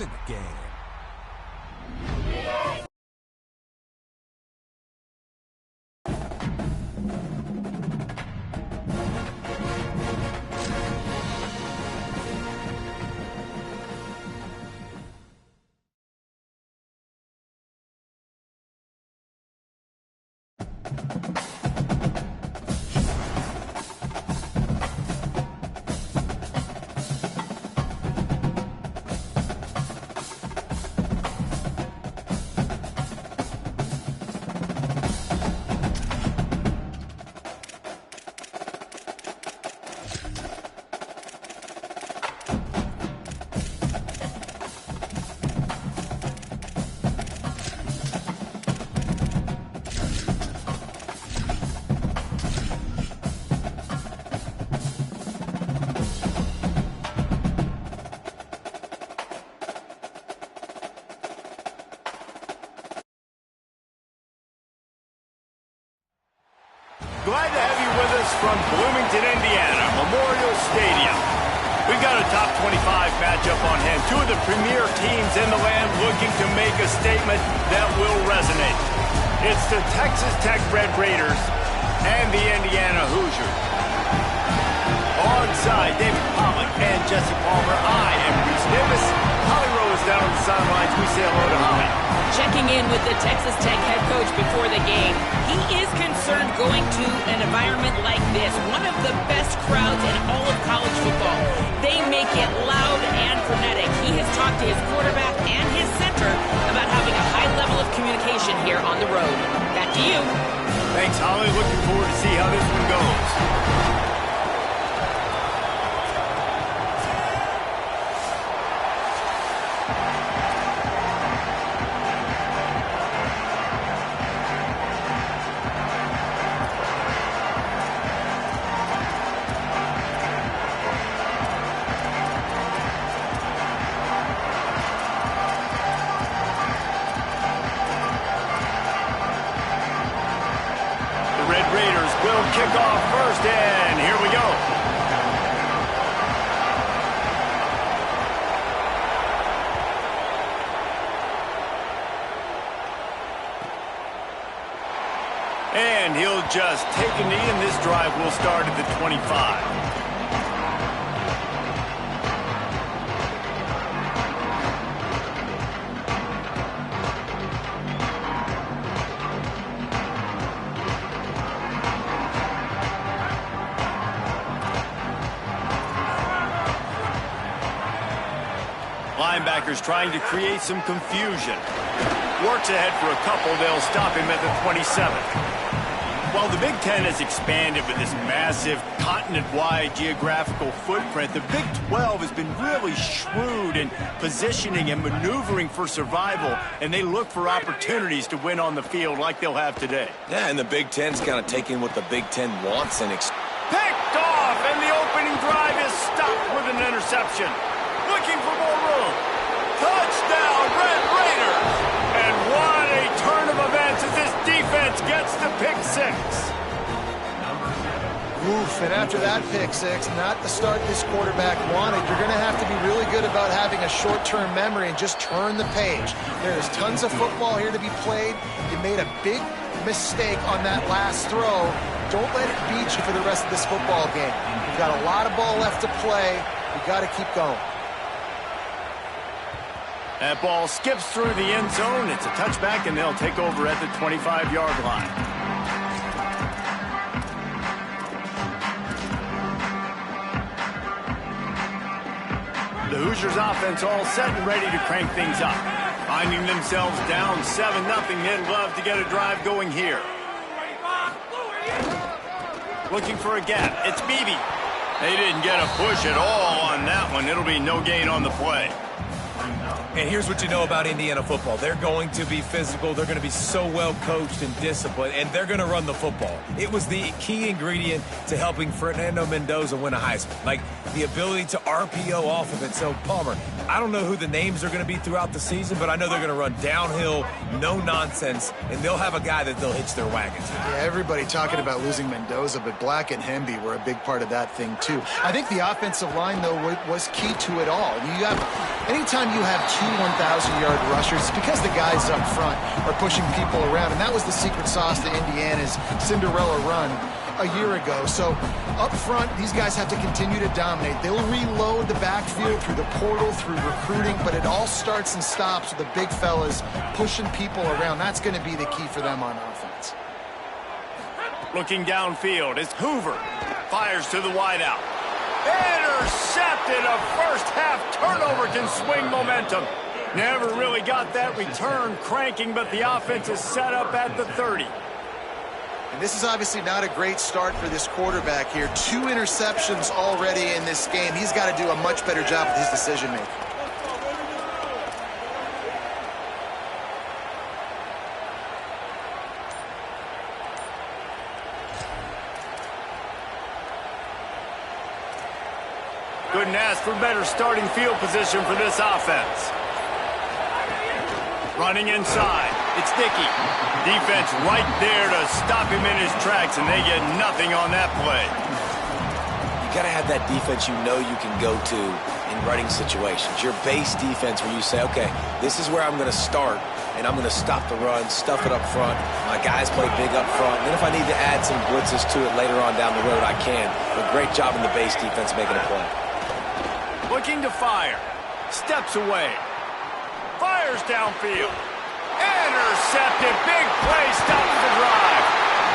in the game. Glad to have you with us from Bloomington, Indiana, Memorial Stadium. We've got a top 25 matchup on hand. Two of the premier teams in the land looking to make a statement that will resonate. It's the Texas Tech Red Raiders and the Indiana Hoosiers. Alongside David Pollock and Jesse Palmer, I am Reese Davis. Holly Rose down on the sidelines. We say hello to Holly. Checking in with the Texas Tech head coach before the game. He is concerned going to an environment like this, one of the best crowds in all of college football. They make it loud and frenetic. He has talked to his quarterback and his center about having a high level of communication here on the road. Back to you. Thanks, Holly. Looking forward to see how this one goes. Kick off first, and here we go. And he'll just take a knee, and this drive will start at the 25. Linebackers trying to create some confusion. Works ahead for a couple. They'll stop him at the 27. While the Big Ten has expanded with this massive continent-wide geographical footprint, the Big 12 has been really shrewd in positioning and maneuvering for survival, and they look for opportunities to win on the field like they'll have today. Yeah, and the Big Ten's kind of taking what the Big Ten wants and picked off, and the opening drive is stopped with an interception. Looking for more room. Touchdown, Red Raiders! And what a turn of events as this defense gets the pick six. Oof, and after that pick six, not the start this quarterback wanted. You're going to have to be really good about having a short-term memory and just turn the page. There's tons of football here to be played. You made a big mistake on that last throw. Don't let it beat you for the rest of this football game. You've got a lot of ball left to play. You've got to keep going. That ball skips through the end zone. It's a touchback, and they'll take over at the 25-yard line. The Hoosiers offense all set and ready to crank things up. Finding themselves down 7-0, they'd love to get a drive going here. Looking for a gap. It's Beebe. They didn't get a push at all on that one. It'll be no gain on the play. And here's what you know about Indiana football. They're going to be physical. They're going to be so well coached and disciplined, and they're going to run the football. It was the key ingredient to helping Fernando Mendoza win a Heisman, like the ability to RPO off of it. So, Palmer, I don't know who the names are going to be throughout the season, but I know they're going to run downhill, no nonsense, and they'll have a guy that they'll hitch their wagon to. Yeah, everybody talking about losing Mendoza, but Black and Hemby were a big part of that thing, too. I think the offensive line, though, was key to it all. You have, anytime you have two 1,000-yard rushers is because the guys up front are pushing people around, and that was the secret sauce to Indiana's Cinderella run a year ago. So up front, these guys have to continue to dominate. They'll reload the backfield through the portal, through recruiting, but it all starts and stops with the big fellas pushing people around. That's going to be the key for them on offense. Looking downfield, it's Hoover. Fires to the wideout. Intercepted. A first-half turnover can swing momentum. Never really got that return cranking, but the offense is set up at the 30. And this is obviously not a great start for this quarterback here. 2 interceptions already in this game. He's got to do a much better job with his decision-making. Couldn't ask for better starting field position for this offense. Running inside, it's Dickey. Defense right there to stop him in his tracks, and they get nothing on that play. You got to have that defense you know you can go to in running situations. Your base defense where you say, okay, this is where I'm going to start, and I'm going to stop the run, stuff it up front. My guys play big up front. And then if I need to add some blitzes to it later on down the road, I can. But great job in the base defense making a play. Looking to fire. Steps away. Fires downfield. Intercepted. Big play. Stops the drive.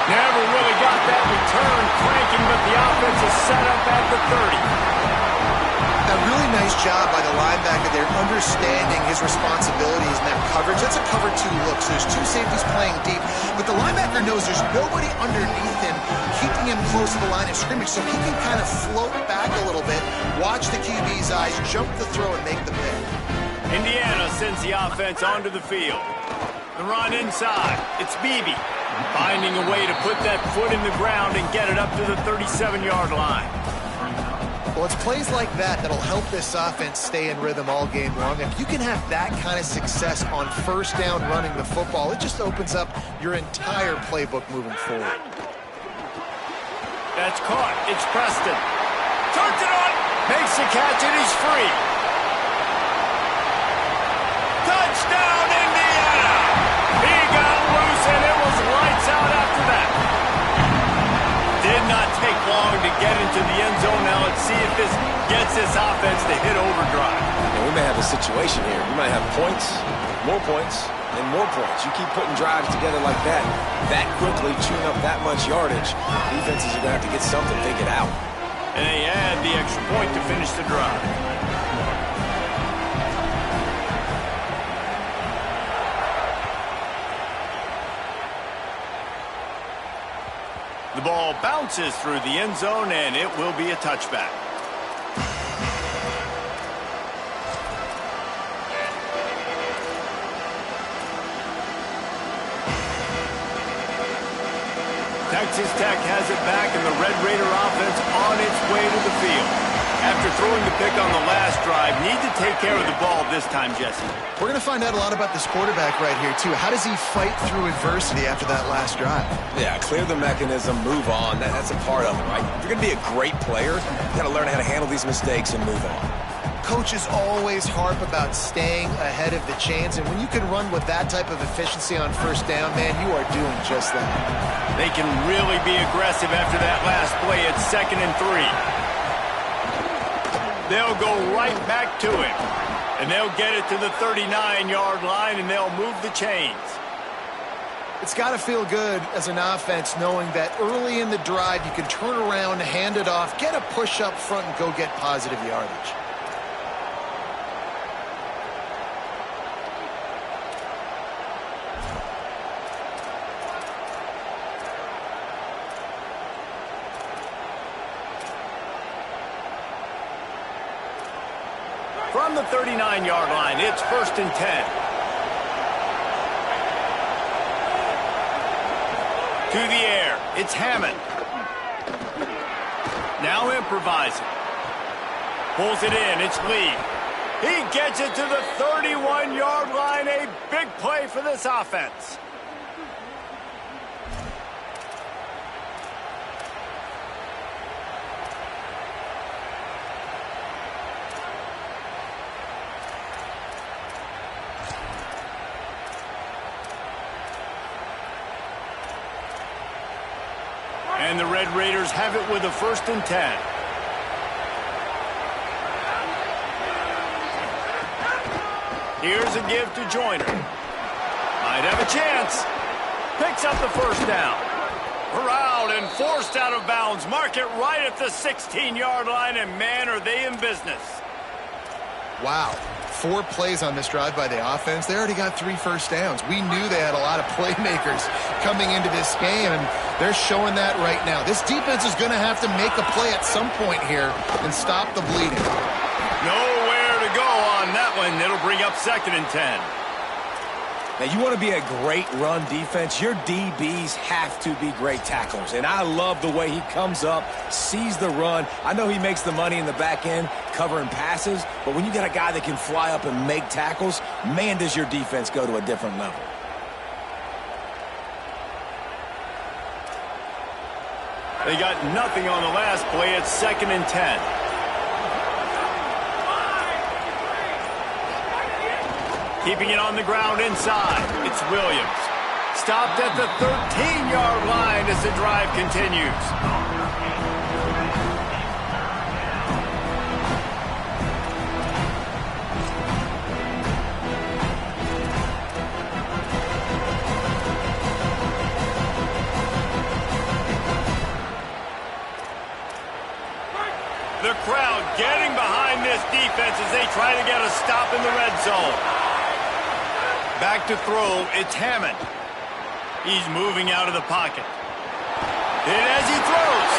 Never really got that return cranking, but the offense is set up at the 30. A really nice job by the linebacker there, understanding his responsibilities in that coverage. That's a cover 2 look, so there's 2 safeties playing deep. But the linebacker knows there's nobody underneath him, keeping him close to the line of scrimmage, so he can kind of float back a little bit, watch the QB's eyes, jump the throw, and make the pick. Indiana sends the offense onto the field. The run inside. It's Beebe, finding a way to put that foot in the ground and get it up to the 37-yard line. Well, it's plays like that that'll help this offense stay in rhythm all game long. If you can have that kind of success on first down running the football, it just opens up your entire playbook moving forward. That's caught. It's Preston. Turns it on. Makes the catch, and he's free. Touchdown, Indiana! He got loose, and it was lights out after that. Did not take long to get into the end zone. Now let's see if this gets this offense to hit overdrive. And we may have a situation here. We might have points, and more points. You keep putting drives together like that quickly, chewing up that much yardage, defenses are going to have to get something figured out. And they add the extra point to finish the drive. The ball bounces through the end zone, and it will be a touchback. Texas Tech has it back, and the Red Raider offense on its way to the field. After throwing the pick on the last drive, need to take care of the ball this time, Jesse. We're going to find out a lot about this quarterback right here, too. How does he fight through adversity after that last drive? Yeah, clear the mechanism, move on. That's a part of it, right? If you're going to be a great player, you got to learn how to handle these mistakes and move on. Coaches always harp about staying ahead of the chains, and when you can run with that type of efficiency on first down, man, you are doing just that. They can really be aggressive after that last play. It's 2nd and 3. They'll go right back to him, and they'll get it to the 39-yard line, and they'll move the chains. It's got to feel good as an offense knowing that early in the drive you can turn around, hand it off, get a push up front, and go get positive yardage. From the 39-yard line, it's 1st and 10. To the air, it's Hammond. Now improvising. Pulls it in, it's Lee. He gets it to the 31-yard line, a big play for this offense. And the Red Raiders have it with a 1st and 10. Here's a give to Joyner. Might have a chance. Picks up the 1st down. Corralled and forced out of bounds. Mark it right at the 16-yard line, and man, are they in business. Wow. 4 plays on this drive by the offense. They already got 3 first downs. We knew they had a lot of playmakers coming into this game, and they're showing that right now. This defense is going to have to make a play at some point here and stop the bleeding. Nowhere to go on that one. It'll bring up 2nd and 10. Now, you want to be a great run defense, your DBs have to be great tacklers. And I love the way he comes up, sees the run. I know he makes the money in the back end covering passes, but when you got a guy that can fly up and make tackles, man, does your defense go to a different level. They got nothing on the last play. It's 2nd and 10. Keeping it on the ground inside. It's Williams. Stopped at the 13-yard line as the drive continues. The crowd getting behind this defense as they try to get a stop in the red zone. Back to throw, it's Hammond. He's moving out of the pocket. Hit as he throws.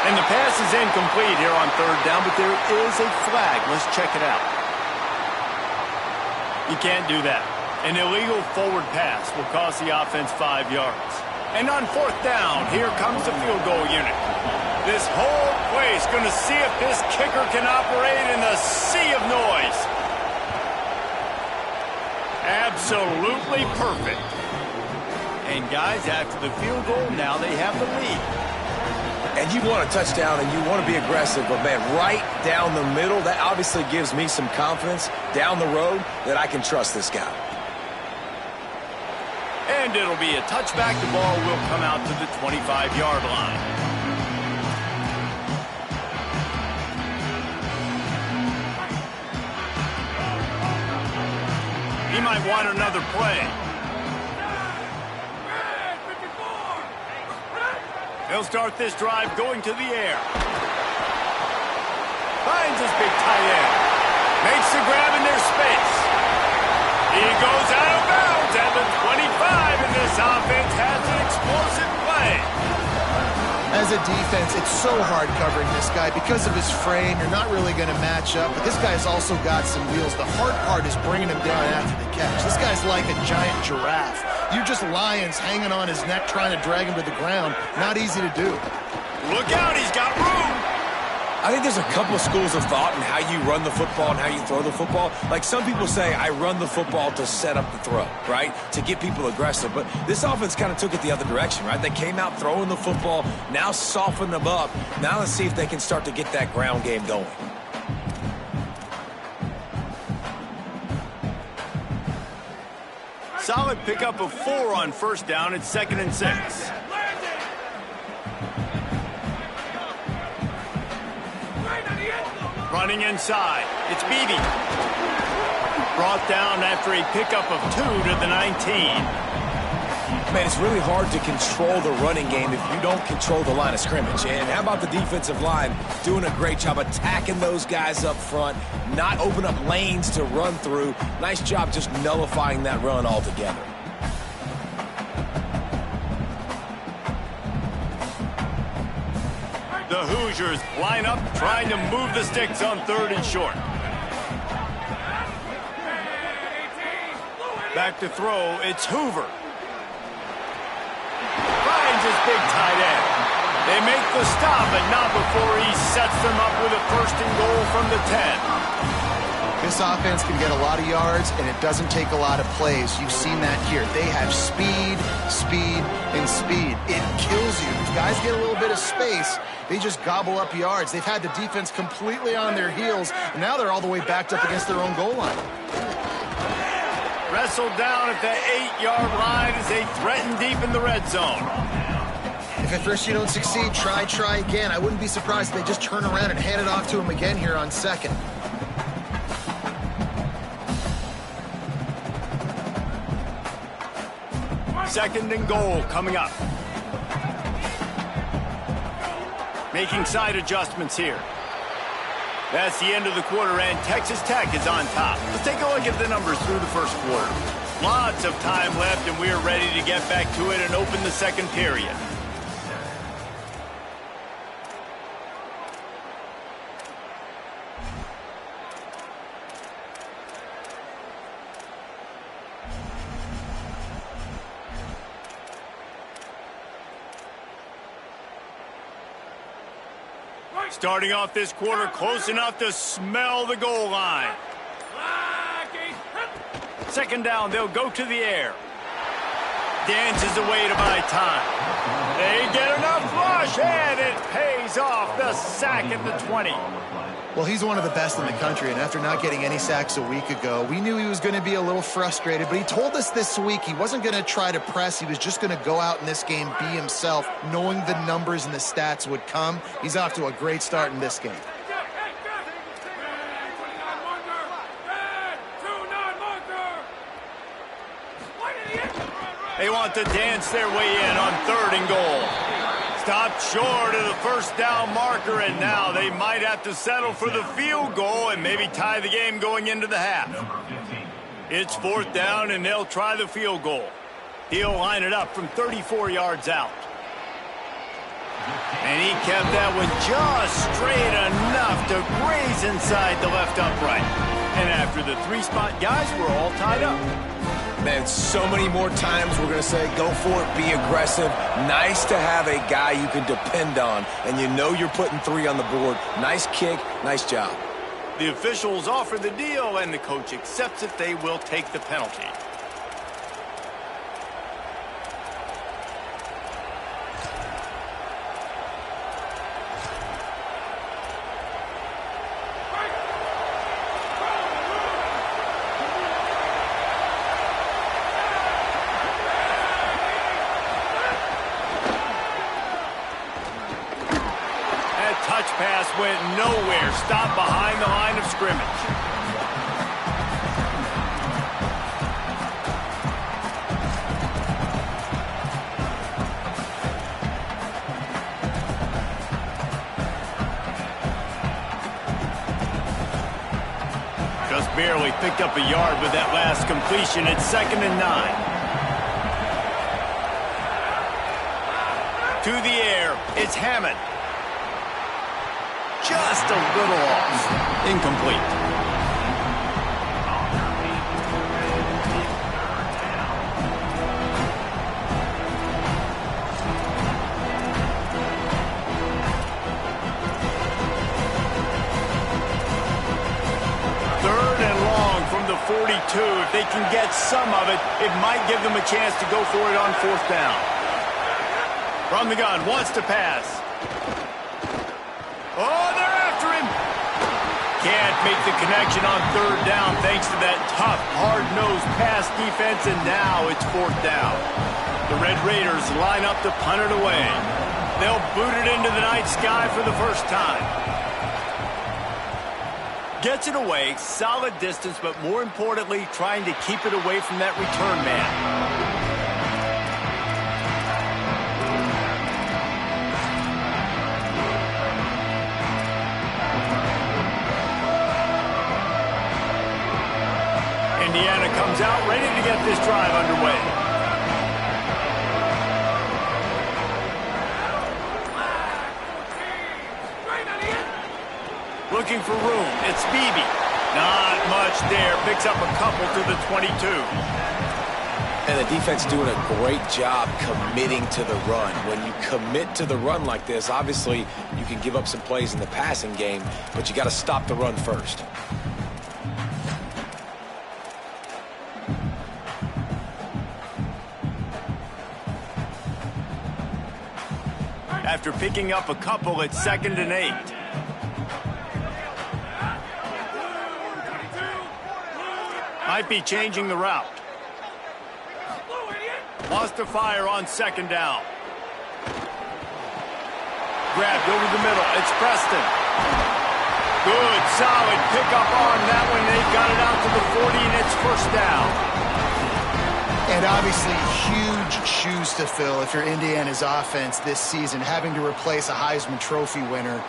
And the pass is incomplete here on 3rd down, but there is a flag. Let's check it out. You can't do that. An illegal forward pass will cost the offense 5 yards. And on 4th down, here comes the field goal unit. This whole place going to see if this kicker can operate in the sea of noise. Absolutely perfect. And guys, after the field goal, now they have the lead. And you want a touchdown and you want to be aggressive, but man, right down the middle, that obviously gives me some confidence down the road that I can trust this guy. And it'll be a touchback. The ball will come out to the 25-yard line. He might want another play. He'll start this drive going to the air. Finds his big tight end. Makes the grab in their space. He goes out of bounds at the 25, and this offense has an explosive play. As a defense, it's so hard covering this guy. Because of his frame, you're not really going to match up. But this guy's also got some wheels. The hard part is bringing him down after the catch. This guy's like a giant giraffe. You're just lions hanging on his neck trying to drag him to the ground. Not easy to do. Look out, he's got room. I think there's a couple of schools of thought in how you run the football and how you throw the football. Like some people say, I run the football to set up the throw, right? To get people aggressive. But this offense kind of took it the other direction, right? They came out throwing the football, now soften them up. Now let's see if they can start to get that ground game going. Solid pickup of 4 on 1st down. It's 2nd and 6. Running inside. It's Beebe. Brought down after a pickup of 2 to the 19. Man, it's really hard to control the running game if you don't control the line of scrimmage. And how about the defensive line doing a great job attacking those guys up front, not open up lanes to run through. Nice job just nullifying that run altogether. The Hoosiers line up, trying to move the sticks on 3rd and short. Back to throw, it's Hoover. Finds his big tight end. They make the stop, but not before he sets them up with a 1st and goal from the 10. This offense can get a lot of yards, and it doesn't take a lot of plays. You've seen that here. They have speed, speed, and speed. It kills you. If guys get a little bit of space, they just gobble up yards. They've had the defense completely on their heels, and now they're all the way backed up against their own goal line. Wrestled down at the 8-yard line as they threaten deep in the red zone. If Look, at first you don't succeed, try again. I wouldn't be surprised if they just turn around and hand it off to him again here on second. Second and goal coming up. Making side adjustments here. That's the end of the quarter, and Texas Tech is on top. Let's take a look at the numbers through the first quarter. Lots of time left, and we are ready to get back to it and open the second period. Starting off this quarter close enough to smell the goal line. Second down, they'll go to the air. Dances away to buy time. They get enough rush, and it pays off. The sack at the 20. Well, he's one of the best in the country, and after not getting any sacks a week ago, we knew he was going to be a little frustrated, but he told us this week he wasn't going to try to press. He was just going to go out in this game, be himself, knowing the numbers and the stats would come. He's off to a great start in this game. They want to dance their way in on third and goal. Stopped short of the first down marker, and now they might have to settle for the field goal and maybe tie the game going into the half. It's fourth down, and they'll try the field goal. He'll line it up from 34 yards out. And he kept that one just straight enough to graze inside the left upright. And after the three-spot guys were all tied up. Man, so many more times we're going to say, go for it, be aggressive. Nice to have a guy you can depend on, and you know you're putting three on the board. Nice kick, nice job. The officials offer the deal, and the coach accepts it. They will take the penalty. Touch pass went nowhere. Stopped behind the line of scrimmage. Just barely picked up a yard with that last completion. It's 2nd and 9. To the air, it's Hammond. Just a little off. Incomplete. Third and long from the 42. If they can get some of it, it might give them a chance to go for it on fourth down. From the gun, wants to pass. Oh, they're after him. Can't make the connection on third down thanks to that tough, hard-nosed pass defense, and now it's fourth down. The Red Raiders line up to punt it away. They'll boot it into the night sky for the first time. Gets it away, solid distance, but more importantly, trying to keep it away from that return man. Indiana comes out ready to get this drive underway. Looking for room. It's Beebe. Not much there. Picks up a couple to the 22. And the defense doing a great job committing to the run. When you commit to the run like this, obviously you can give up some plays in the passing game, but you got to stop the run first. After picking up a couple, it's 2nd and 8. Might be changing the route. Lost to fire on 2nd down. Grabbed over the middle. It's Preston. Good, solid pickup on that one. They got it out to the 40, and it's first down. And obviously, huge shoes to fill if you're Indiana's offense this season, having to replace a Heisman Trophy winner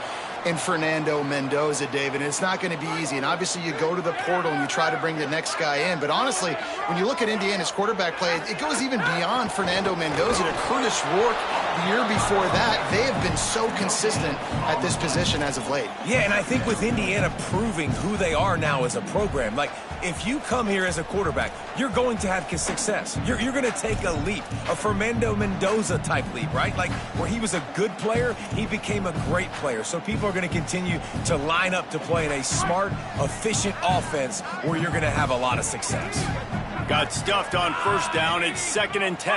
in Fernando Mendoza, David. And it's not going to be easy. And obviously, you go to the portal and you try to bring the next guy in. But honestly, when you look at Indiana's quarterback play, it goes even beyond Fernando Mendoza to Curtis Rourke. The year before that, they have been so consistent at this position as of late. Yeah, and I think with Indiana proving who they are now as a program, like, if you come here as a quarterback, you're going to have success. You're going to take a leap, a Fernando Mendoza type leap, right? Like, where he was a good player, he became a great player. So people are going to continue to line up to play in a smart, efficient offense where you're going to have a lot of success. Got stuffed on first down. It's 2nd and 10.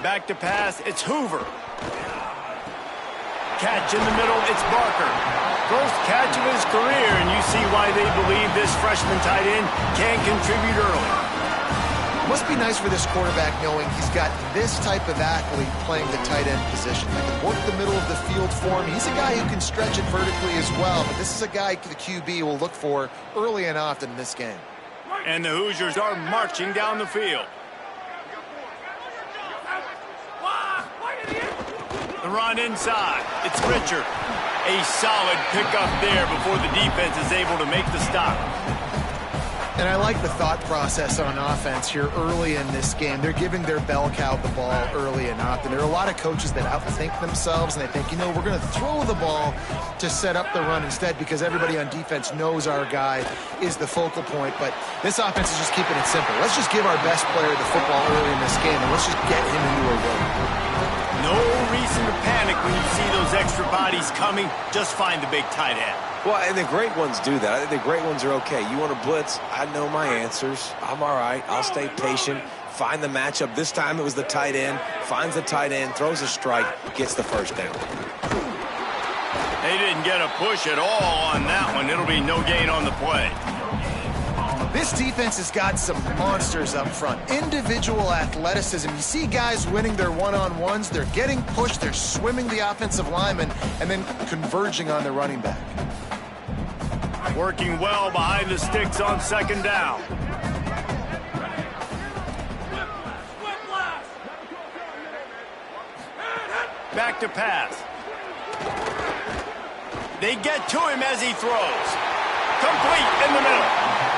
Back to pass. It's Hoover. Catch in the middle. It's Barker. First catch of his career, and you see why they believe this freshman tight end can contribute early. Must be nice for this quarterback knowing he's got this type of athlete playing the tight end position. They can work the middle of the field for him. He's a guy who can stretch it vertically as well, but this is a guy the QB will look for early and often in this game. And the Hoosiers are marching down the field. The run inside. It's Richard. A solid pickup there before the defense is able to make the stop. And I like the thought process on offense here early in this game. They're giving their bell cow the ball early and often. There are a lot of coaches that outthink themselves, and they think, you know, we're going to throw the ball to set up the run instead because everybody on defense knows our guy is the focal point. But this offense is just keeping it simple. Let's just give our best player the football early in this game, and let's just get him into a rhythm. No reason to panic when you see those extra bodies coming. Just find the big tight end. Well, and the great ones do that. I think the great ones are okay. You want to blitz? I know my answers. I'm all right. I'll stay patient. Find the matchup. This time it was the tight end. Finds the tight end, throws a strike, gets the first down. They didn't get a push at all on that one. It'll be no gain on the play. This defense has got some monsters up front. Individual athleticism. You see guys winning their one-on-ones. They're getting pushed. They're swimming the offensive lineman and then converging on the running back. Working well behind the sticks on 2nd down. Back to pass. They get to him as he throws. Complete in the middle.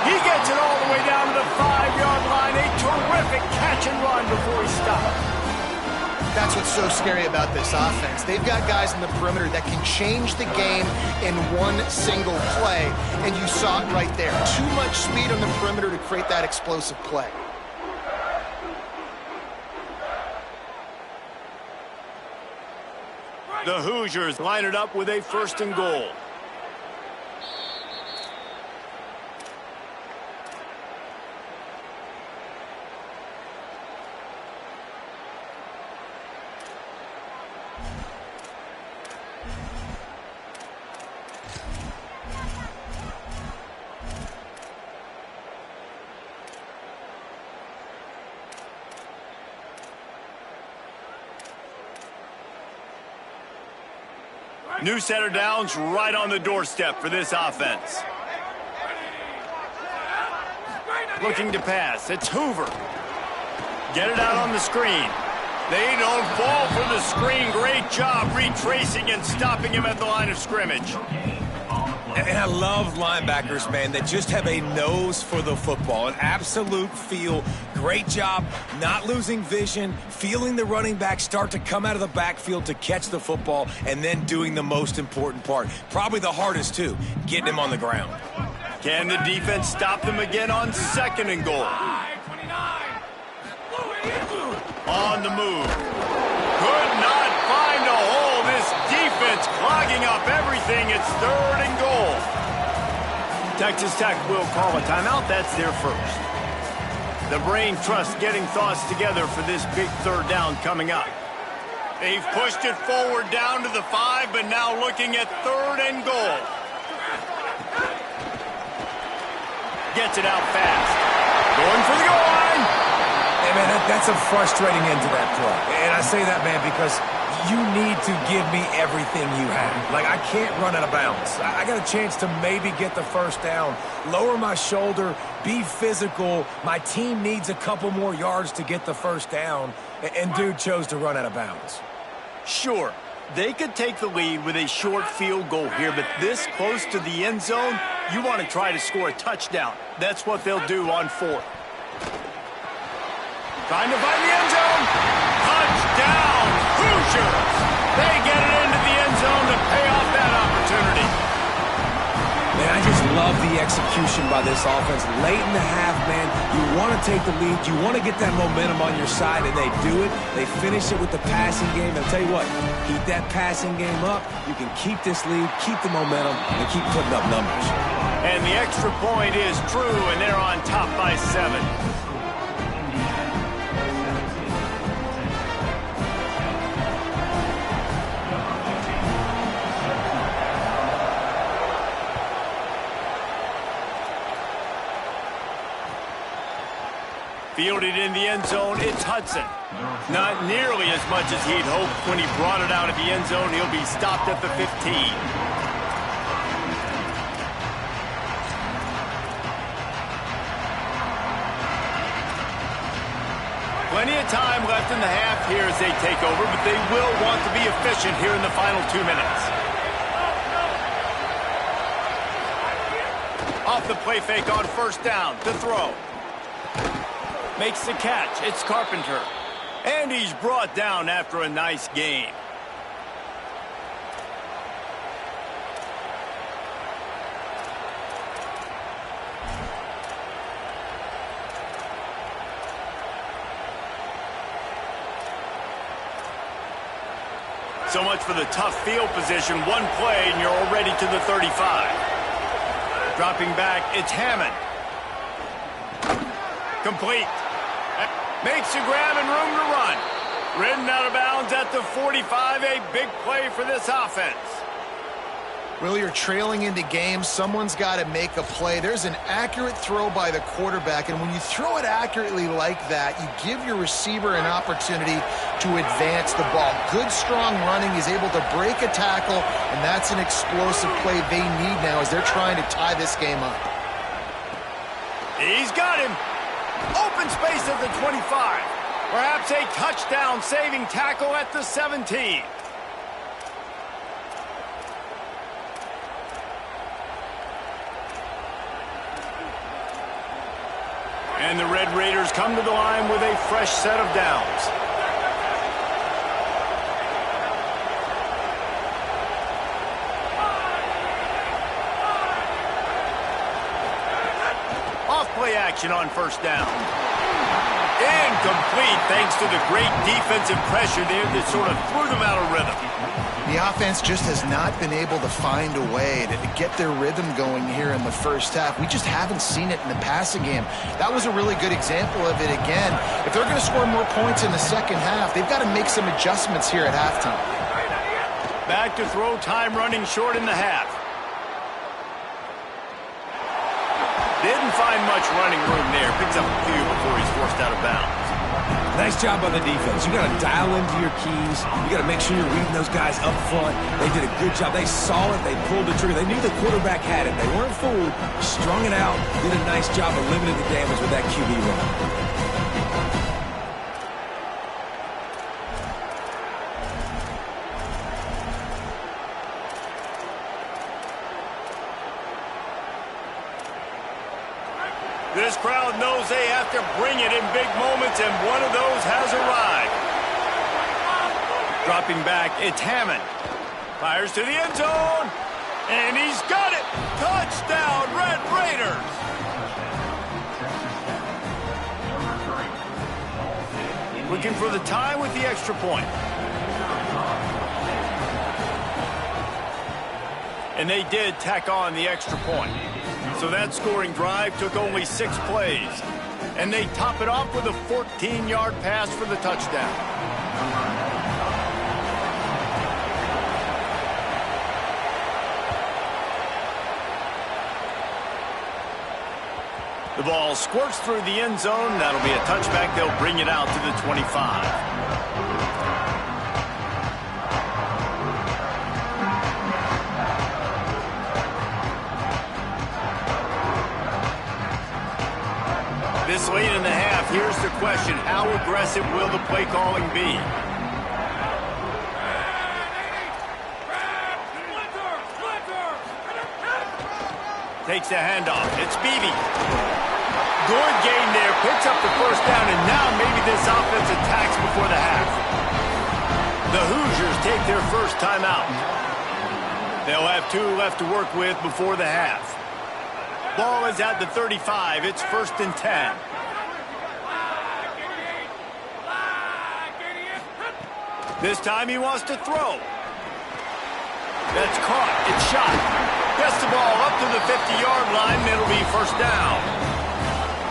He gets it all the way down to the 5-yard line. A terrific catch and run before he stops. That's what's so scary about this offense. They've got guys in the perimeter that can change the game in one single play, and you saw it right there. Too much speed on the perimeter to create that explosive play. The Hoosiers line it up with a 1st and goal. New set of downs right on the doorstep for this offense. Looking to pass. It's Hoover. Get it out on the screen. They don't fall for the screen. Great job retracing and stopping him at the line of scrimmage. And I love linebackers, man, that just have a nose for the football, an absolute feel. Great job not losing vision, feeling the running back start to come out of the backfield to catch the football, and then doing the most important part. Probably the hardest, too, getting him on the ground. Can the defense stop them again on 2nd and goal? On the move. Could not find a hole. This defense clogging up everything. It's 3rd and goal. Texas Tech will call a timeout. That's their first. The brain trust getting thoughts together for this big 3rd down coming up. They've pushed it forward down to the 5, but now looking at 3rd and goal. Gets it out fast. Going for the goal line. Hey, man, that's a frustrating end to that play. And I say that, man, because you need to give me everything you have. Like, I can't run out of bounds. I got a chance to maybe get the first down, lower my shoulder, be physical. My team needs a couple more yards to get the first down, and dude chose to run out of bounds. Sure, they could take the lead with a short field goal here, but this close to the end zone, you want to try to score a touchdown. That's what they'll do on fourth. Trying to find the end zone. Touchdown, Hoosiers! They get it into the end zone to pay off that opportunity. Man, I just love the execution by this offense. Late in the half, man, you want to take the lead. You want to get that momentum on your side, and they do it. They finish it with the passing game. And I'll tell you what, keep that passing game up. You can keep this lead, keep the momentum, and keep putting up numbers. And the extra point is true, and they're on top by 7. Fielded in the end zone, it's Hudson. Not nearly as much as he'd hoped when he brought it out of the end zone. He'll be stopped at the 15. Plenty of time left in the half here as they take over, but they will want to be efficient here in the final 2 minutes. Off the play fake on first down to throw. Makes the catch. It's Carpenter. And he's brought down after a nice gain. So much for the tough field position. One play and you're already to the 35. Dropping back, it's Hammond. Complete. Makes the grab and room to run. Ridden out of bounds at the 45. A big play for this offense. Well, you're trailing into games. Someone's got to make a play. There's an accurate throw by the quarterback, and when you throw it accurately like that, you give your receiver an opportunity to advance the ball. Good, strong running. He's able to break a tackle, and that's an explosive play they need now as they're trying to tie this game up. He's got him. Open space at the 25. Perhaps a touchdown-saving tackle at the 17. And the Red Raiders come to the line with a fresh set of downs. Off-play action on first down. Incomplete thanks to the great defensive pressure there that sort of threw them out of rhythm. The offense just has not been able to find a way to get their rhythm going here in the first half. We just haven't seen it in the passing game. That was a really good example of it again. If they're going to score more points in the second half, they've got to make some adjustments here at halftime. Back to throw, time running short in the half. Didn't find much running room there. Picks up a few before he's forced out of bounds. Nice job by the defense. You got to dial into your keys. You got to make sure you're reading those guys up front. They did a good job. They saw it. They pulled the trigger. They knew the quarterback had it. They weren't fooled. Strung it out. Did a nice job of limiting the damage with that QB run. This crowd knows they have to bring it in big moments, and one of those has arrived. Dropping back, it's Hammond. Fires to the end zone, and he's got it. Touchdown, Red Raiders. Looking for the tie with the extra point. And they did tack on the extra point. So that scoring drive took only 6 plays. And they top it off with a 14-yard pass for the touchdown. The ball squirts through the end zone. That'll be a touchback. They'll bring it out to the 25. This late in the half, here's the question. How aggressive will the play calling be? Takes the handoff. It's Beebe. Good gain there. Picks up the first down, and now maybe this offense attacks before the half. The Hoosiers take their first timeout. They'll have 2 left to work with before the half. Ball is at the 35. It's 1st and 10. This time he wants to throw. That's caught. It's shot. Gets the ball up to the 50-yard line. It'll be 1st down.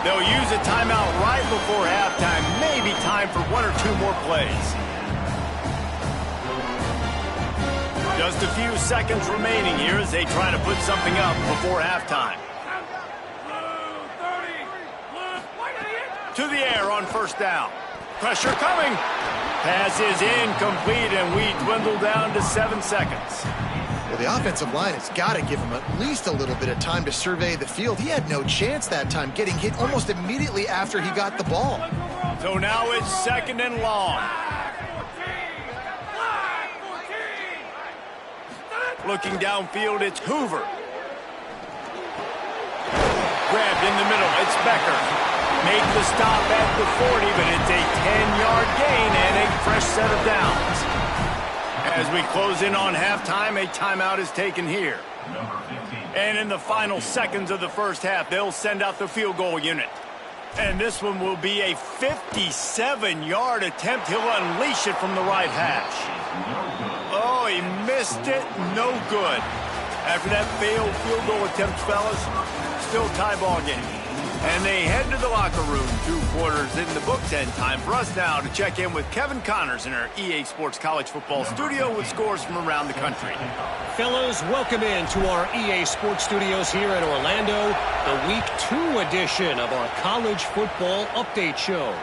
They'll use a timeout right before halftime. Maybe time for 1 or 2 more plays. Just a few seconds remaining here as they try to put something up before halftime. To the air on 1st down. Pressure coming. Pass is incomplete, and we dwindle down to 7 seconds. Well, the offensive line has got to give him at least a little bit of time to survey the field. He had no chance that time, getting hit almost immediately after he got the ball. So now it's 2nd and long. Looking downfield, it's Hoover. Grabbed in the middle, it's Becker. Make the stop at the 40, but it's a 10-yard gain and a fresh set of downs. As we close in on halftime, a timeout is taken here. And in the final seconds of the first half, they'll send out the field goal unit. And this one will be a 57-yard attempt. He'll unleash it from the right hash. Oh, he missed it. No good. After that failed field goal attempt, fellas, still tie ball game. And they head to the locker room. 2 quarters in the books, and time for us now to check in with Kevin Connors in our EA Sports College Football studio with scores from around the country. Fellows, welcome in to our EA Sports Studios here in Orlando, the Week 2 edition of our College Football Update Show.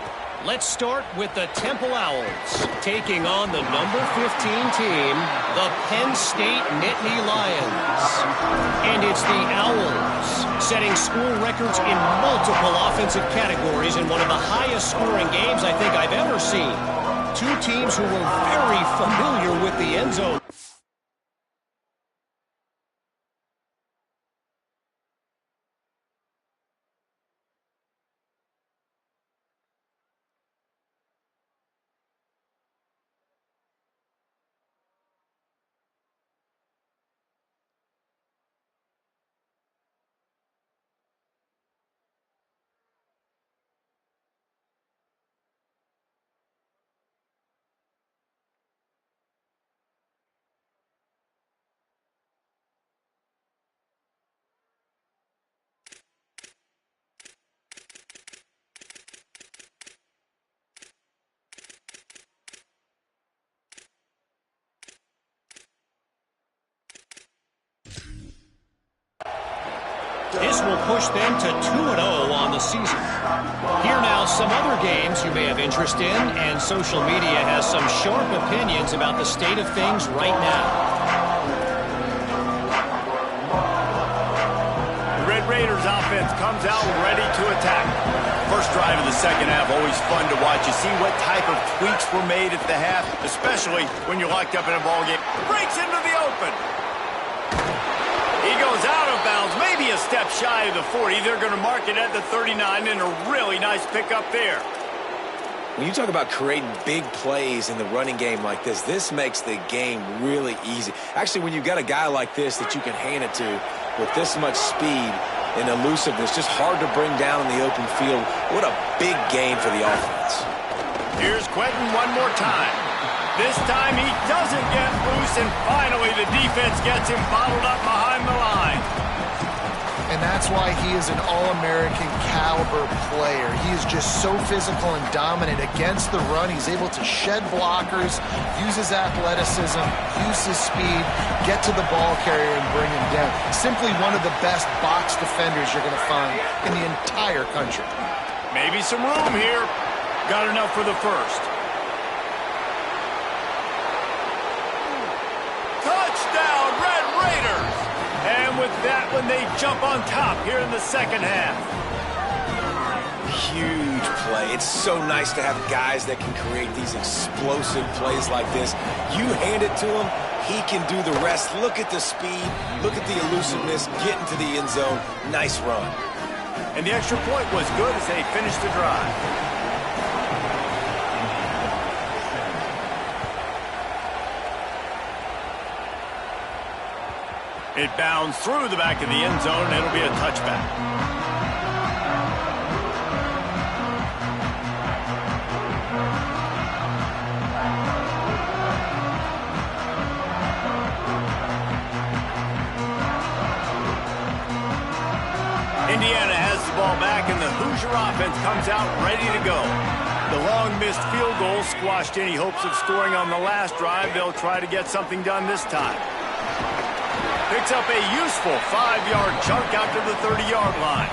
Let's start with the Temple Owls, taking on the number 15 team, the Penn State Nittany Lions. And it's the Owls, setting school records in multiple offensive categories in one of the highest scoring games I think I've ever seen. 2 teams who were very familiar with the end zone. This will push them to 2-0 on the season. Here now, some other games you may have interest in, and social media has some sharp opinions about the state of things right now. The Red Raiders offense comes out ready to attack. First drive of the second half, always fun to watch. You see what type of tweaks were made at the half, especially when you're locked up in a ball game. Breaks into the open. He goes out of bounds, maybe a step shy of the 40. They're going to mark it at the 39, and a really nice pickup there. When you talk about creating big plays in the running game like this makes the game really easy. Actually, when you've got a guy like this that you can hand it to with this much speed and elusiveness, just hard to bring down in the open field. What a big gain for the offense. Here's Quentin one more time. This time he doesn't get loose, and finally the defense gets him bottled up behind the line. And that's why he is an All-American caliber player. He is just so physical and dominant against the run. He's able to shed blockers, use his athleticism, use his speed, get to the ball carrier and bring him down. Simply one of the best box defenders you're going to find in the entire country. Maybe some room here. Got enough for the first. Touchdown, Red Raiders! And with that one, they jump on top here in the second half. huge play. It's so nice to have guys that can create these explosive plays like this. You hand it to him, he can do the rest. Look at the speed. Look at the elusiveness. Get into the end zone. Nice run. And the extra point was good as they finished the drive. It bounds through the back of the end zone, and it'll be a touchback. Indiana has the ball back, and the Hoosier offense comes out ready to go. The long missed field goal squashed any hopes of scoring on the last drive. They'll try to get something done this time. Picks up a useful 5-yard chunk out to the 30-yard line.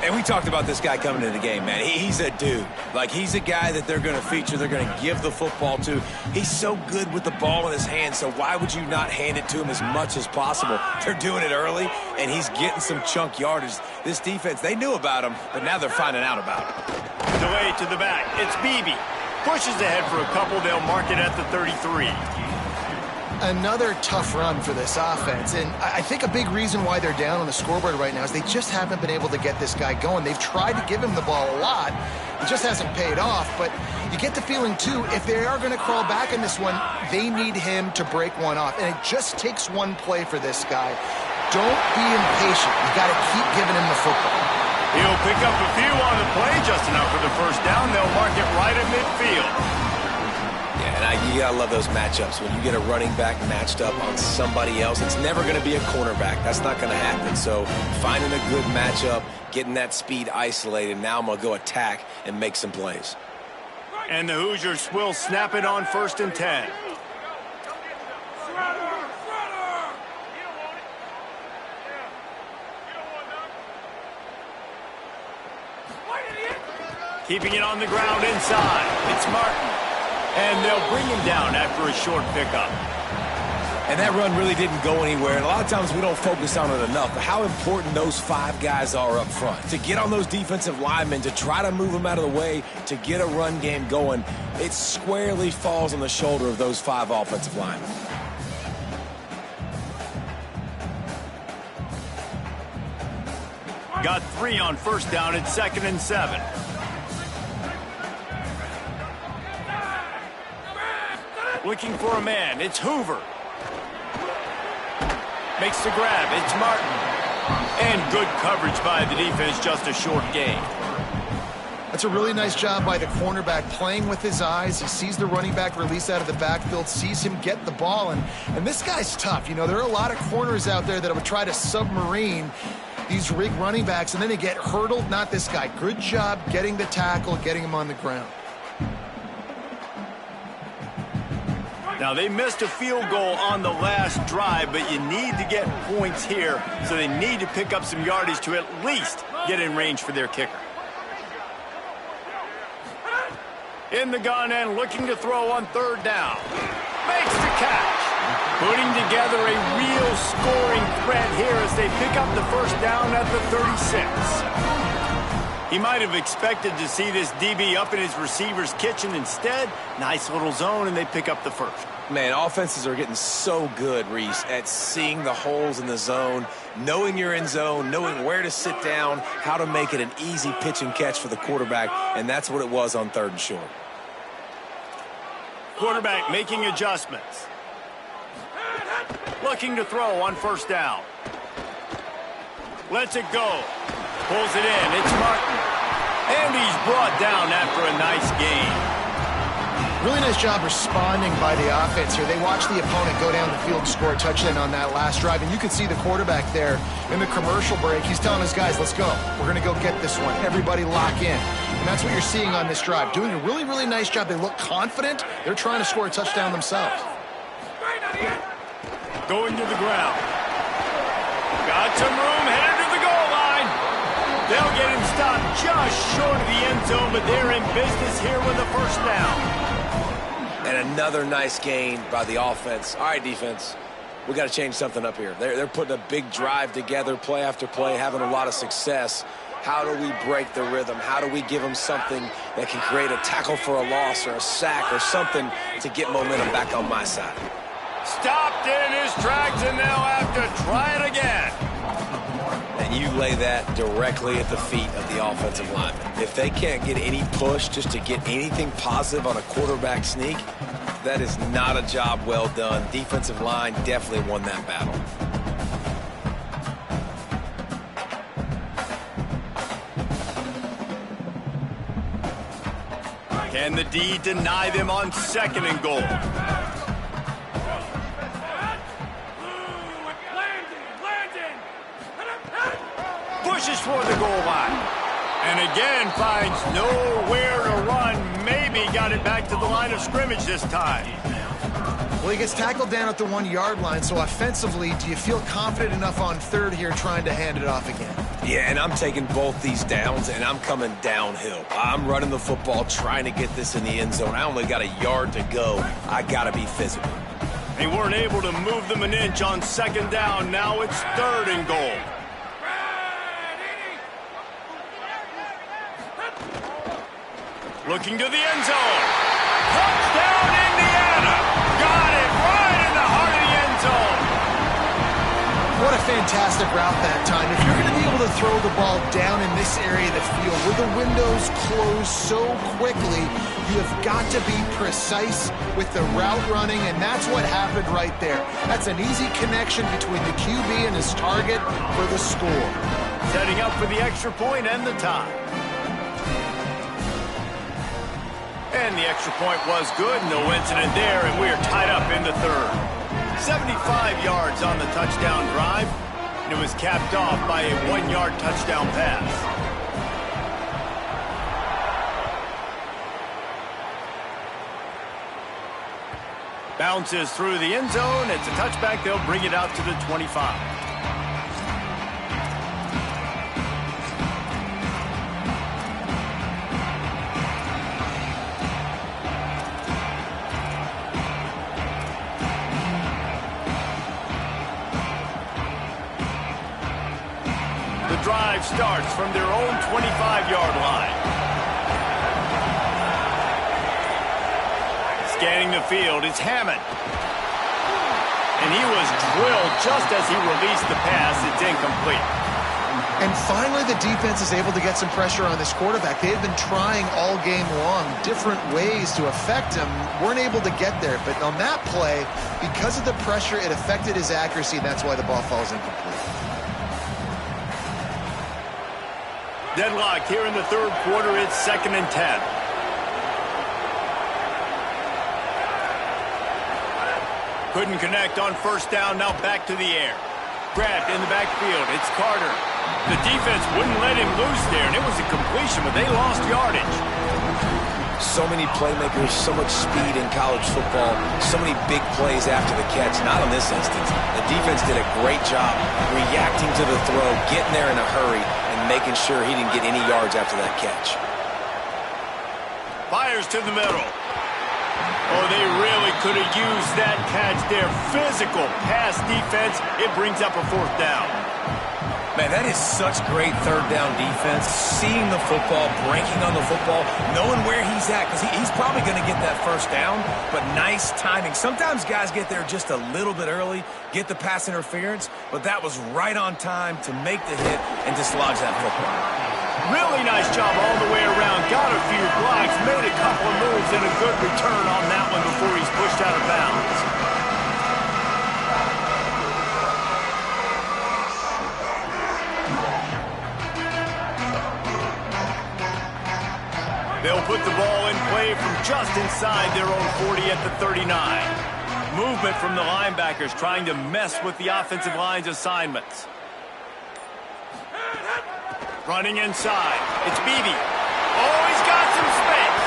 And we talked about this guy coming into the game, man. He's a dude. Like, he's a guy that they're going to feature, they're going to give the football to. He's so good with the ball in his hand, so why would you not hand it to him as much as possible? They're doing it early, and he's getting some chunk yardage. This defense, they knew about him, but now they're finding out about him. Delay to the back. It's Beebe. Pushes ahead for a couple. They'll mark it at the 33. Another tough run for this offense, and I think a big reason why they're down on the scoreboard right now is they just haven't been able to get this guy going. They've tried to give him the ball a lot. It just hasn't paid off, but you get the feeling, too, if they are going to crawl back in this one, they need him to break one off, and it just takes one play for this guy. Don't be impatient. You got to keep giving him the football. He'll pick up a few on the play, just enough for the first down. They'll mark it right at midfield. And you gotta love those matchups. When you get a running back matched up on somebody else, it's never gonna be a cornerback. That's not gonna happen. So finding a good matchup, getting that speed isolated, now I'm gonna go attack and make some plays. And the Hoosiers will snap it on 1st and 10. Keeping it on the ground inside. It's Martin. And they'll bring him down after a short pickup. And that run really didn't go anywhere. And a lot of times we don't focus on it enough. But how important those 5 guys are up front. To get on those defensive linemen, to try to move them out of the way, to get a run game going, it squarely falls on the shoulder of those 5 offensive linemen. Got 3 on 1st down. It's 2nd and 7. Looking for a man. It's Hoover. Makes the grab. It's Martin. And good coverage by the defense. Just a short gain. That's a really nice job by the cornerback, playing with his eyes. He sees the running back release out of the backfield, sees him get the ball. And this guy's tough. You know, there are a lot of corners out there that would try to submarine these rig running backs, and then they get hurdled. Not this guy. Good job getting the tackle, getting him on the ground. Now, they missed a field goal on the last drive, but you need to get points here, so they need to pick up some yardage to at least get in range for their kicker. In the gun and looking to throw on 3rd down. Makes the catch. Putting together a real scoring threat here as they pick up the 1st down at the 36. He might have expected to see this DB up in his receiver's kitchen. Instead, nice little zone, and they pick up the 1st. Man, offenses are getting so good, Reese, at seeing the holes in the zone, knowing you're in zone, knowing where to sit down, how to make it an easy pitch and catch for the quarterback, and that's what it was on 3rd and short. Quarterback making adjustments. Looking to throw on 1st down. Lets it go. Pulls it in. It's Martin. And he's brought down after a nice gain. Really nice job responding by the offense here. They watched the opponent go down the field and score a touchdown on that last drive. And you could see the quarterback there in the commercial break. He's telling his guys, let's go. We're going to go get this one. Everybody lock in. And that's what you're seeing on this drive. Doing a really, really nice job. They look confident. They're trying to score a touchdown themselves. Going to the ground. Got some room. Headed to the goal line. They'll get him stopped just short of the end zone, but they're in business here with a 1st down. And another nice gain by the offense. All right, defense, we got to change something up here. They're putting a big drive together, play after play, having a lot of success. How do we break the rhythm? How do we give them something that can create a tackle for a loss or a sack or something to get momentum back on my side? Stopped in his tracks, and they'll have to try it again. And you lay that directly at the feet of the offensive lineman. If they can't get any push just to get anything positive on a quarterback sneak, that is not a job well done. Defensive line definitely won that battle. Can the D deny them on 2nd and goal? Pushes toward the goal line. And again finds nowhere to run. Maybe got it back to the line of scrimmage this time. Well, he gets tackled down at the 1-yard line, so offensively, do you feel confident enough on 3rd here trying to hand it off again? Yeah, and I'm taking both these downs, and I'm coming downhill. I'm running the football, trying to get this in the end zone. I only got a yard to go. I got to be physical. They weren't able to move them an inch on 2nd down. Now it's 3rd and goal. Looking to the end zone. Touchdown, Indiana! Got it right in the heart of the end zone. What a fantastic route that time. If you're going to be able to throw the ball down in this area of the field where the windows close so quickly, you have got to be precise with the route running, and that's what happened right there. That's an easy connection between the QB and his target for the score. Setting up for the extra point and the tie. And the extra point was good. No incident there, and we are tied up in the 3rd. 75 yards on the touchdown drive, and it was capped off by a 1-yard touchdown pass. Bounces through the end zone. It's a touchback. They'll bring it out to the 25. Drive starts from their own 25-yard line. Scanning the field is Hammond. And he was drilled just as he released the pass. It's incomplete. And finally, the defense is able to get some pressure on this quarterback. They've been trying all game long different ways to affect him. Weren't able to get there. But on that play, because of the pressure, it affected his accuracy. That's why the ball falls incomplete. Deadlock here in the 3rd quarter. It's 2nd and 10. Couldn't connect on 1st down. Now back to the air. Grabbed in the backfield. It's Carter. The defense wouldn't let him loose there, and it was a completion, but they lost yardage. So many playmakers, so much speed in college football, so many big plays after the catch. Not in this instance. The defense did a great job reacting to the throw, getting there in a hurry, and making sure he didn't get any yards after that catch. Fires to the middle. Oh, they really could have used that catch there. Physical pass defense. It brings up a 4th down. Man, that is such great 3rd down defense. Seeing the football, breaking on the football, knowing where he's at, because he's probably going to get that 1st down, but nice timing. Sometimes guys get there just a little bit early, get the pass interference, but that was right on time to make the hit and dislodge that football. Really nice job all the way around. Got a few blocks, made a couple of moves, and a good return on that one before he's pushed out of bounds. They'll put the ball in play from just inside their own 40 at the 39. Movement from the linebackers trying to mess with the offensive line's assignments. Running inside. It's Beebe. Oh, he's got some space.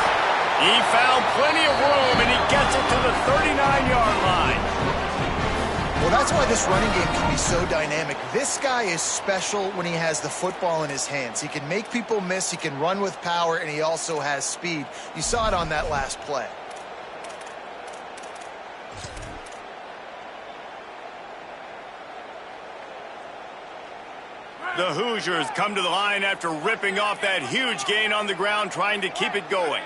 He found plenty of room, and he gets it to the 39-yard line. Well, that's why this running game can be so dynamic. This guy is special when he has the football in his hands. He can make people miss, he can run with power, and he also has speed. You saw it on that last play. The Hoosiers come to the line after ripping off that huge gain on the ground, trying to keep it going.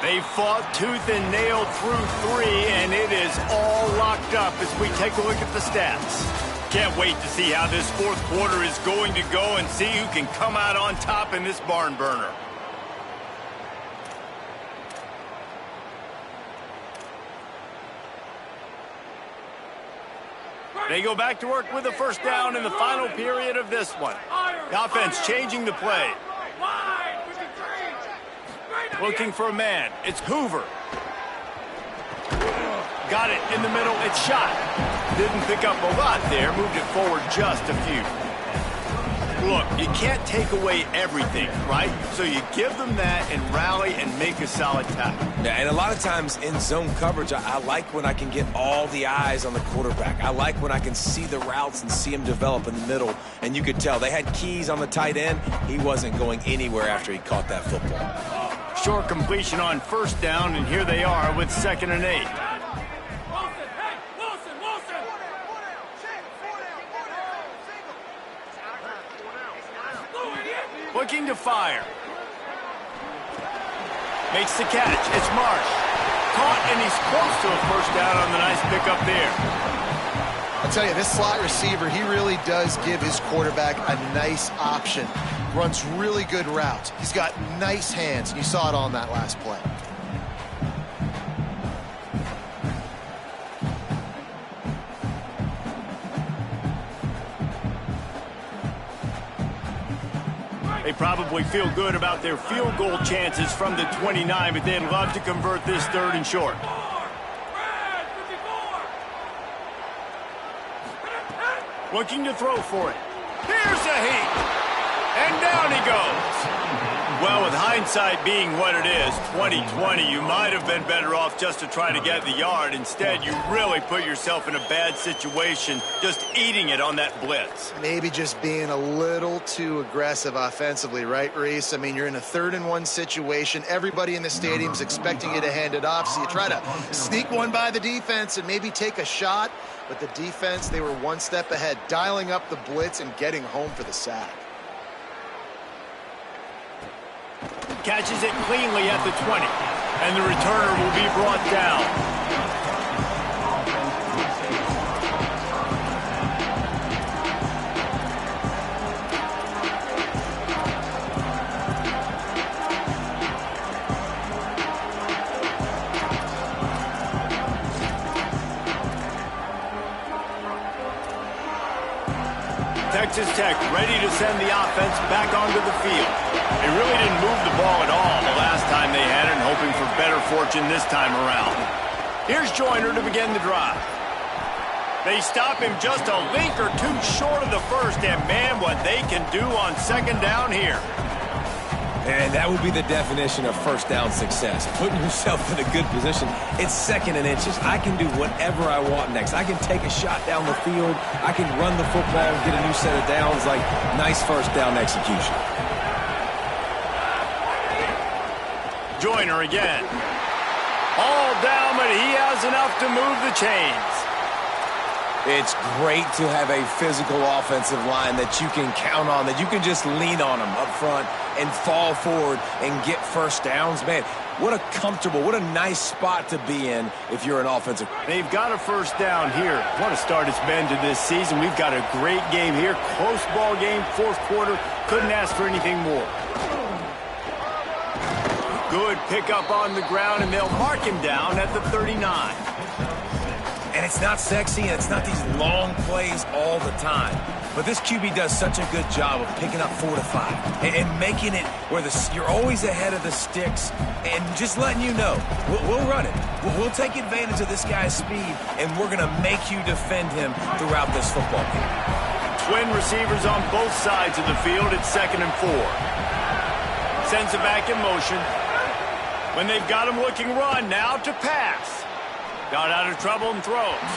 They fought tooth and nail through 3, and it is all locked up as we take a look at the stats. Can't wait to see how this fourth quarter is going to go and see who can come out on top in this barn burner. They go back to work with a first down in the final period of this one. The offense changing the play. Looking for a man. It's Hoover. Got it in the middle. It's shot. Didn't pick up a lot there. Moved it forward just a few. Look, you can't take away everything, right? So you give them that and rally and make a solid tackle. Yeah, and a lot of times in zone coverage, I like when I can get all the eyes on the quarterback. I like when I can see the routes and see him develop in the middle. And you could tell they had keys on the tight end. He wasn't going anywhere after he caught that football. Short completion on first down, and here they are with 2nd and 8. Looking to fire. Makes the catch. It's Marsh. Caught, and he's close to a first down on the nice pickup there. I'll tell you, this slot receiver, he really does give his quarterback a nice option. Runs really good routes. He's got nice hands, and you saw it on that last play. They probably feel good about their field goal chances from the 29, but they'd love to convert this 3rd and short. Looking to throw for it. Here's a heat. And down he goes. Well, with hindsight being what it is, 2020, you might have been better off just to try to get the yard. Instead, you really put yourself in a bad situation just eating it on that blitz. Maybe just being a little too aggressive offensively, right, Reese? I mean, you're in a 3rd and 1 situation. Everybody in the stadium's expecting you to hand it off, so you try to sneak one by the defense and maybe take a shot. But the defense, they were one step ahead, dialing up the blitz and getting home for the sack. Catches it cleanly at the 20, and the returner will be brought down. Texas Tech ready to send the offense back onto the field. They really didn't move the ball at all the last time they had it, hoping for better fortune this time around. Here's Joyner to begin the drive. They stop him just a link or two short of the first, and man, what they can do on 2nd down here. And that would be the definition of first down success. Putting yourself in a good position. It's 2nd and inches. I can do whatever I want next. I can take a shot down the field. I can run the football and get a new set of downs. Like, nice first down execution. Joyner again. All down, but he has enough to move the chains. It's great to have a physical offensive line that you can count on, that you can just lean on them up front and fall forward and get first downs. Man, what a comfortable, what a nice spot to be in if you're an offensive. They've got a first down here. What a start it's been to this season. We've got a great game here. Close ball game, 4th quarter. Couldn't ask for anything more. Good pickup on the ground, and they'll mark him down at the 39. And it's not sexy, and it's not these long plays all the time. But this QB does such a good job of picking up 4 to 5 and making it where you're always ahead of the sticks and just letting you know, we'll run it. We'll take advantage of this guy's speed, and we're going to make you defend him throughout this football game. Twin receivers on both sides of the field. It's 2nd and 4. Sends it back in motion. When they've got him looking run, now to pass. Got out of trouble and throws.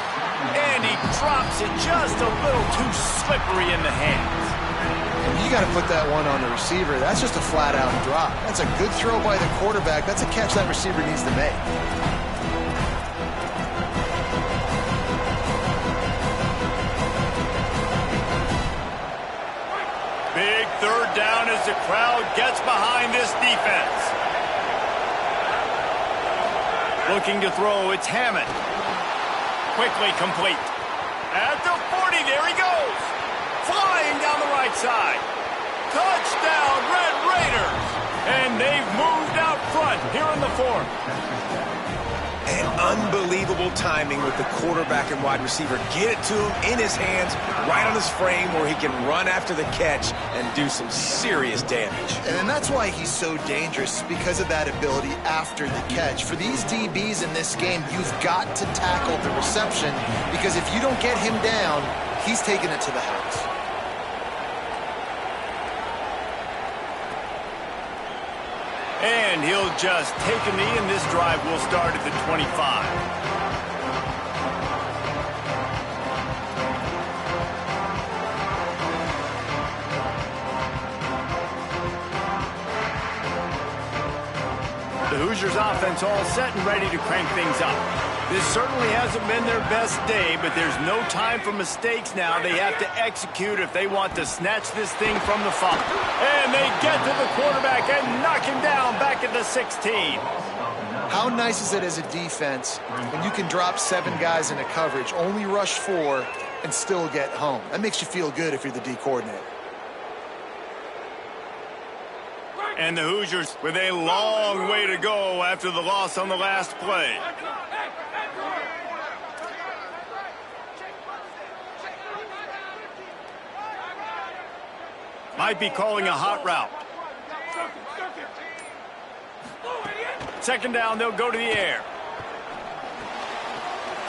And he drops it just a little too slippery in the hands. You got to put that one on the receiver. That's just a flat-out drop. That's a good throw by the quarterback. That's a catch that receiver needs to make. the crowd gets behind this defense. Looking to throw, it's Hammond. Quickly complete. At the 40, there he goes. Flying down the right side. Touchdown, Red Raiders. And they've moved out front here in the fourth. And unbelievable timing with the quarterback and wide receiver. Get it to him in his hands, right on his frame where he can run after the catch and do some serious damage. And that's why he's so dangerous, because of that ability after the catch. For these DBs in this game, you've got to tackle the reception, because if you don't get him down, he's taking it to the house. And he'll just take a knee, and this drive will start at the 25. The Hoosiers offense all set and ready to crank things up. This certainly hasn't been their best day, but there's no time for mistakes now. They have to execute if they want to snatch this thing from the foul. And they get to the quarterback and knock him down back at the 16. How nice is it as a defense when you can drop 7 guys in a coverage, only rush 4, and still get home? That makes you feel good if you're the D coordinator. And the Hoosiers with a long way to go after the loss on the last play. Might be calling a hot route. Second down, they'll go to the air.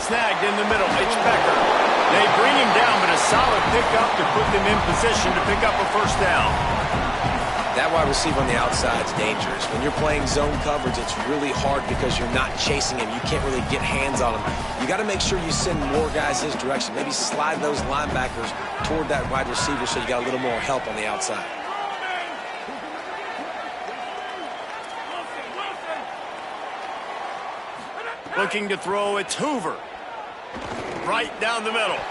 Snagged in the middle, it's Becker. They bring him down, but a solid pickup to put them in position to pick up a first down. That wide receiver on the outside is dangerous. When you're playing zone coverage, it's really hard because you're not chasing him. You can't really get hands on him. You got to make sure you send more guys his direction. Maybe slide those linebackers toward that wide receiver so you got a little more help on the outside. Looking to throw, it's Hoover. Right down the middle.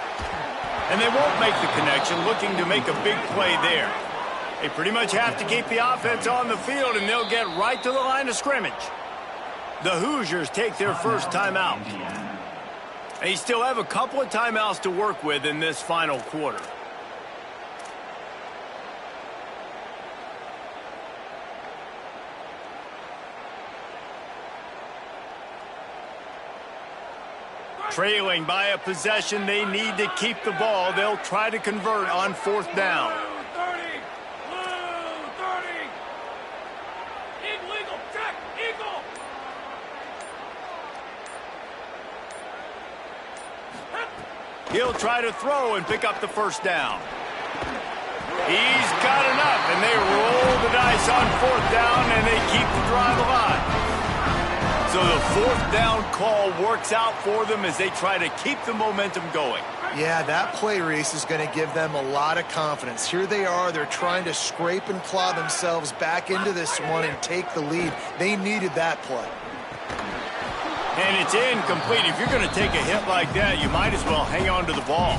And they won't make the connection, looking to make a big play there. They pretty much have to keep the offense on the field, and they'll get right to the line of scrimmage. The Hoosiers take their first timeout. They still have a couple of timeouts to work with in this final quarter. Trailing by a possession, they need to keep the ball. They'll try to convert on fourth down. He'll try to throw and pick up the first down. He's got enough, and they roll the dice on fourth down, and they keep the drive alive. So the fourth down call works out for them as they try to keep the momentum going. Yeah, that play, Reese, is going to give them a lot of confidence. Here they are. They're trying to scrape and claw themselves back into this one and take the lead. They needed that play. And it's incomplete. If you're going to take a hit like that, you might as well hang on to the ball.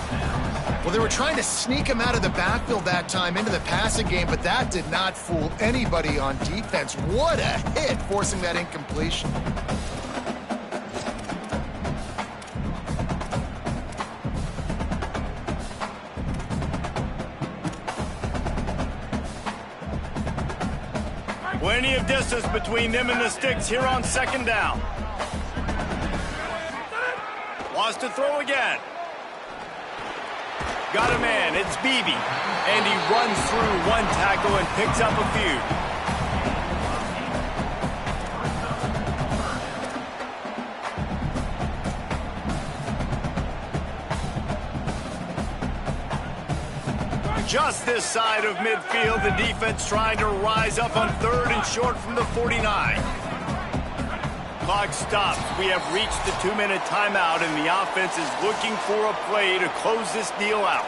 Well, they were trying to sneak him out of the backfield that time into the passing game, but that did not fool anybody on defense. What a hit, forcing that incompletion. Plenty of distance between them and the sticks here on second down. Wants to throw again. Got a man, it's Beebe. And he runs through one tackle and picks up a few. Just this side of midfield, the defense trying to rise up on third and short from the 49. Clock stops. We have reached the 2-minute timeout, and the offense is looking for a play to close this deal out.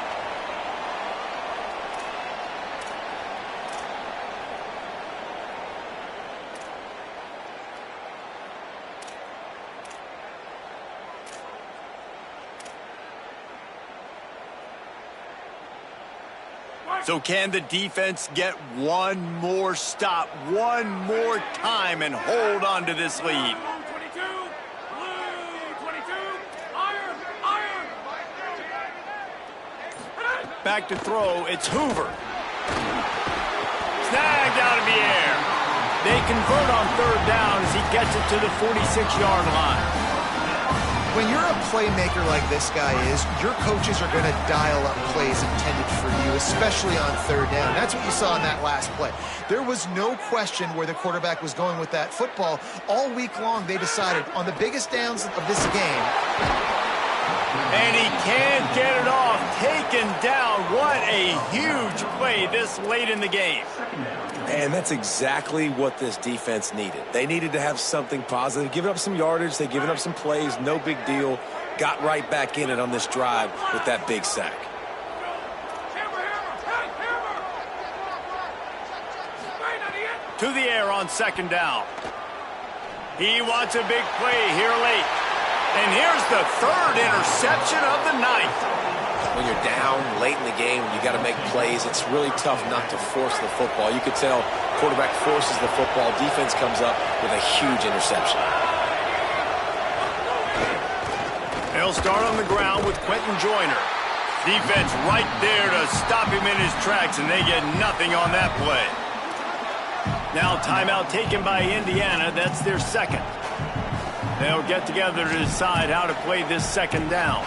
So can the defense get one more stop, one more time, and hold on to this lead? Back to throw, it's Hoover. Snagged out of the air. They convert on third down as he gets it to the 46-yard line. When you're a playmaker like this guy is, your coaches are going to dial up plays intended for you, especially on third down. That's what you saw in that last play. There was no question where the quarterback was going with that football. All week long, they decided on the biggest downs of this game. And he can't get it off. Taken down. What a huge play this late in the game. And that's exactly what this defense needed. They needed to have something positive. Giving up some yardage, they've given up some plays, no big deal. Got right back in it on this drive with that big sack. To the air on second down. He wants a big play here late. And here's the third interception of the night. When you're down late in the game, you got to make plays. It's really tough not to force the football. You could tell quarterback forces the football. Defense comes up with a huge interception. They'll start on the ground with Quentin Joyner. Defense right there to stop him in his tracks, and they get nothing on that play. Now timeout taken by Indiana. That's their second. They'll get together to decide how to play this second down.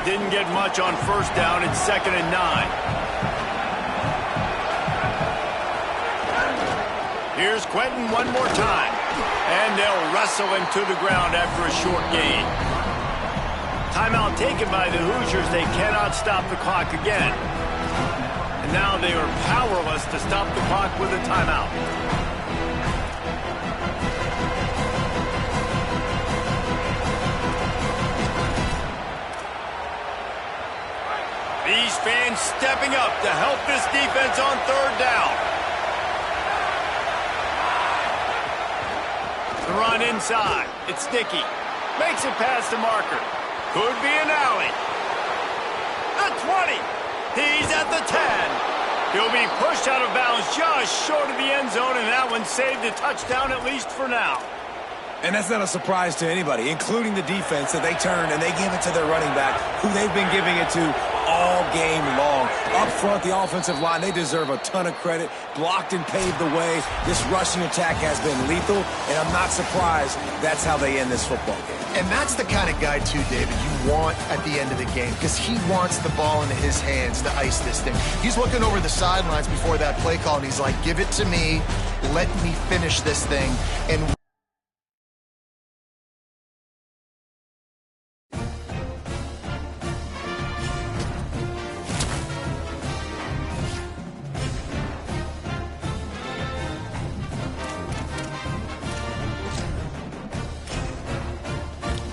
Didn't get much on first down. It's 2nd and 9. Here's Quentin one more time. And they'll wrestle him to the ground after a short gain. Timeout taken by the Hoosiers. They cannot stop the clock again. And now they are powerless to stop the clock with a timeout. These fans stepping up to help this defense on third down. The run inside. It's Sticky. Makes it past the marker. Could be an alley. The 20. He's at the 10. He'll be pushed out of bounds just short of the end zone, and that one saved a touchdown at least for now. And that's not a surprise to anybody, including the defense, that they turn and they give it to their running back, who they've been giving it to all game long. Up front, the offensive line, they deserve a ton of credit. Blocked and paved the way. This rushing attack has been lethal, and I'm not surprised that's how they end this football game. And that's the kind of guy, too, David, you want at the end of the game, because he wants the ball into his hands to ice this thing. He's looking over the sidelines before that play call, and he's like, give it to me. Let me finish this thing. And